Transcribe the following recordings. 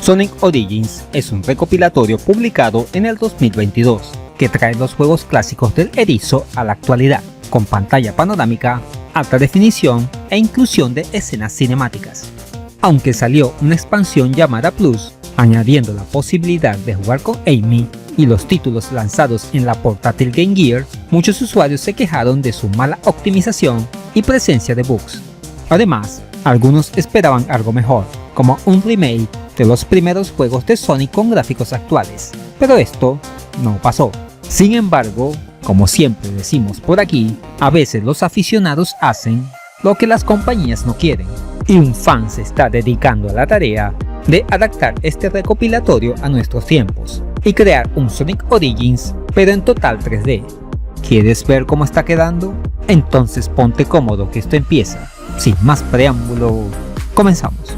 Sonic Origins es un recopilatorio publicado en el 2022 que trae los juegos clásicos del erizo a la actualidad, con pantalla panorámica, alta definición e inclusión de escenas cinemáticas. Aunque salió una expansión llamada Plus, añadiendo la posibilidad de jugar con Amy y los títulos lanzados en la portátil Game Gear, muchos usuarios se quejaron de su mala optimización y presencia de bugs. Además, algunos esperaban algo mejor, como un remake de los primeros juegos de Sonic con gráficos actuales, pero esto no pasó. Sin embargo, como siempre decimos por aquí, a veces los aficionados hacen lo que las compañías no quieren, y un fan se está dedicando a la tarea de adaptar este recopilatorio a nuestros tiempos y crear un Sonic Origins pero en total 3D. ¿Quieres ver cómo está quedando? Entonces ponte cómodo que esto empieza. Sin más preámbulo, comenzamos.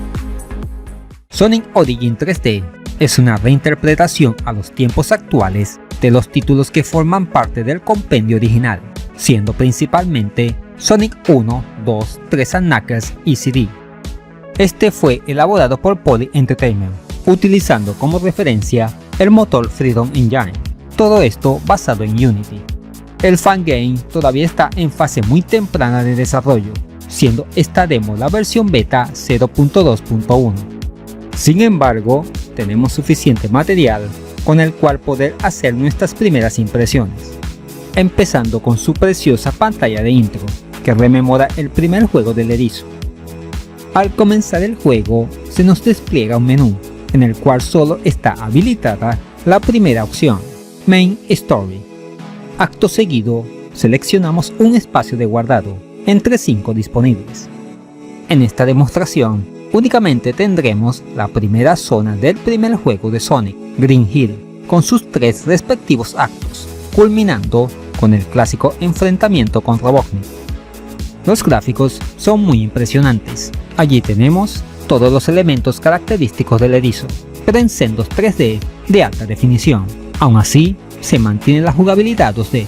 Sonic Origins 3D es una reinterpretación a los tiempos actuales de los títulos que forman parte del compendio original, siendo principalmente Sonic 1, 2, 3 and Knuckles y CD. Este fue elaborado por Poly Entertainment, utilizando como referencia el motor Freedom Engine, todo esto basado en Unity. El fangame todavía está en fase muy temprana de desarrollo, siendo esta demo la versión beta 0.2.1. Sin embargo, tenemos suficiente material con el cual poder hacer nuestras primeras impresiones, empezando con su preciosa pantalla de intro, que rememora el primer juego del erizo. Al comenzar el juego, se nos despliega un menú, en el cual solo está habilitada la primera opción, Main Story. Acto seguido, seleccionamos un espacio de guardado, entre 5 disponibles. En esta demostración, únicamente tendremos la primera zona del primer juego de Sonic, Green Hill, con sus 3 respectivos actos, culminando con el clásico enfrentamiento con Robotnik. Los gráficos son muy impresionantes. Allí tenemos todos los elementos característicos del erizo, pero en sendos 3D de alta definición. Aún así, se mantiene la jugabilidad 2D.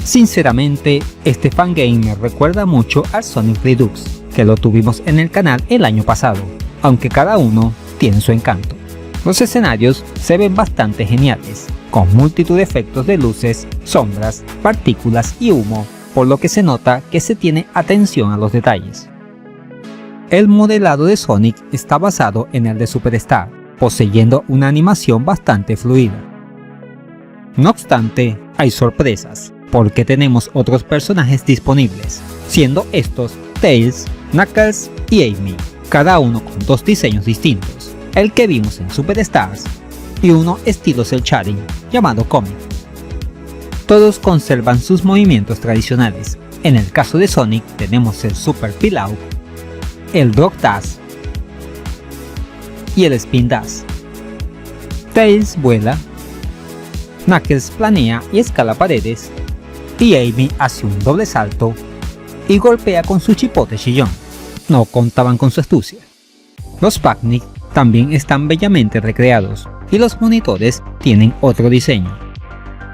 Sinceramente, este fangame me recuerda mucho al Sonic Redux, que lo tuvimos en el canal el año pasado, aunque cada uno tiene su encanto. Los escenarios se ven bastante geniales, con multitud de efectos de luces, sombras, partículas y humo, por lo que se nota que se tiene atención a los detalles. El modelado de Sonic está basado en el de Superstar, poseyendo una animación bastante fluida. No obstante, hay sorpresas, porque tenemos otros personajes disponibles, siendo estos Tails, Knuckles y Amy, cada uno con 2 diseños distintos, el que vimos en Superstars y uno estilo cel shading, llamado Comic. Todos conservan sus movimientos tradicionales. En el caso de Sonic tenemos el Super Peel-Out, el Drop Dash y el Spin Dash. Tails vuela, Knuckles planea y escala paredes, y Amy hace un doble salto y golpea con su chipote chillón. No contaban con su astucia. Los Pac-Man también están bellamente recreados y los monitores tienen otro diseño.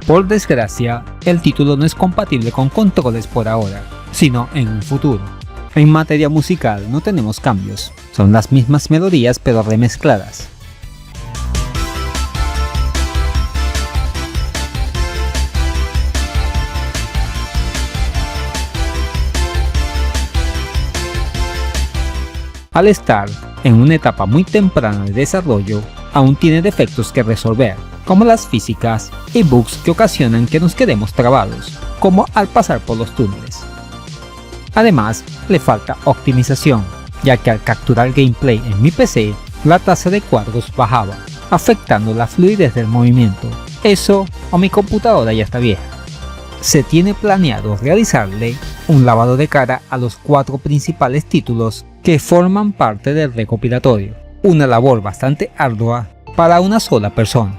Por desgracia, el título no es compatible con controles por ahora, sino en un futuro. En materia musical no tenemos cambios, son las mismas melodías pero remezcladas. Al estar en una etapa muy temprana de desarrollo, aún tiene defectos que resolver, como las físicas y bugs que ocasionan que nos quedemos trabados, como al pasar por los túneles. Además, le falta optimización, ya que al capturar gameplay en mi PC, la tasa de cuadros bajaba, afectando la fluidez del movimiento. Eso o mi computadora ya está vieja. Se tiene planeado realizarle un lavado de cara a los 4 principales títulos que forman parte del recopilatorio, una labor bastante ardua para una sola persona.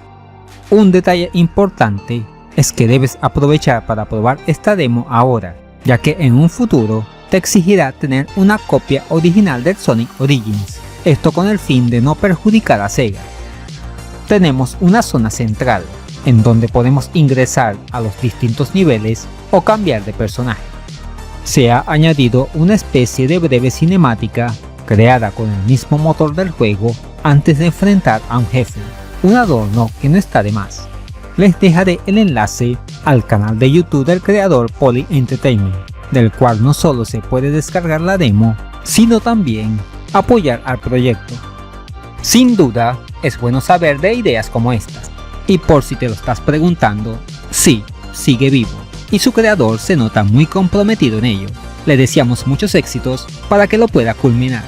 Un detalle importante es que debes aprovechar para probar esta demo ahora, ya que en un futuro te exigirá tener una copia original del Sonic Origins, esto con el fin de no perjudicar a Sega. Tenemos una zona central, en donde podemos ingresar a los distintos niveles o cambiar de personaje. Se ha añadido una especie de breve cinemática creada con el mismo motor del juego antes de enfrentar a un jefe, un adorno que no está de más. Les dejaré el enlace al canal de YouTube del creador Poly Entertainment, del cual no solo se puede descargar la demo, sino también apoyar al proyecto. Sin duda, es bueno saber de ideas como estas, y por si te lo estás preguntando, sí, sigue vivo, y su creador se nota muy comprometido en ello. Le deseamos muchos éxitos para que lo pueda culminar.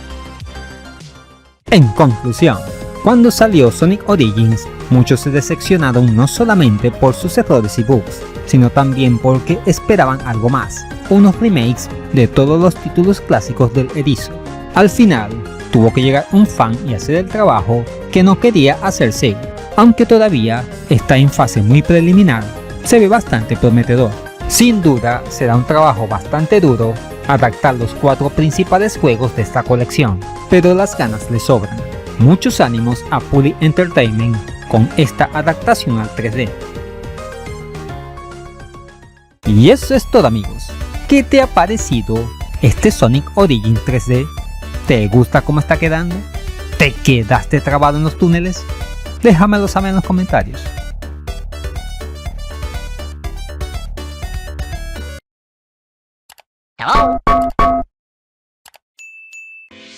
En conclusión, cuando salió Sonic Origins, muchos se decepcionaron no solamente por sus errores y bugs, sino también porque esperaban algo más, unos remakes de todos los títulos clásicos del erizo. Al final, tuvo que llegar un fan y hacer el trabajo que no quería hacer Sega, aunque todavía está en fase muy preliminar, se ve bastante prometedor. Sin duda, será un trabajo bastante duro adaptar los 4 principales juegos de esta colección, pero las ganas le sobran. Muchos ánimos a Poly Entertainment con esta adaptación al 3D. Y eso es todo, amigos. ¿Qué te ha parecido este Sonic Origins 3D? ¿Te gusta cómo está quedando? ¿Te quedaste trabado en los túneles? Déjamelo saber en los comentarios.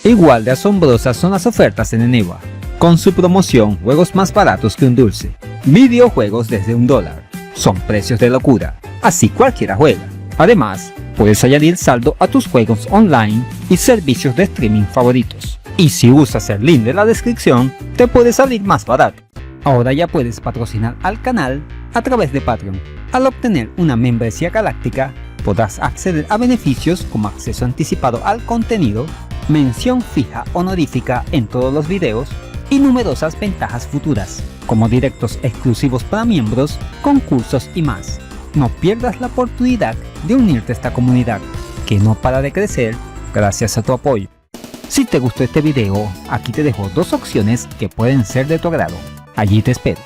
Igual de asombrosas son las ofertas en Eneba, con su promoción juegos más baratos que un dulce, videojuegos desde $1, son precios de locura, así cualquiera juega. Además, puedes añadir saldo a tus juegos online y servicios de streaming favoritos. Y si usas el link de la descripción, te puede salir más barato. Ahora ya puedes patrocinar al canal a través de Patreon. Al obtener una membresía galáctica, podrás acceder a beneficios como acceso anticipado al contenido, mención fija honorífica en todos los videos y numerosas ventajas futuras, como directos exclusivos para miembros, concursos y más. No pierdas la oportunidad de unirte a esta comunidad, que no para de crecer gracias a tu apoyo. Si te gustó este video, aquí te dejo 2 opciones que pueden ser de tu agrado. Allí te espero.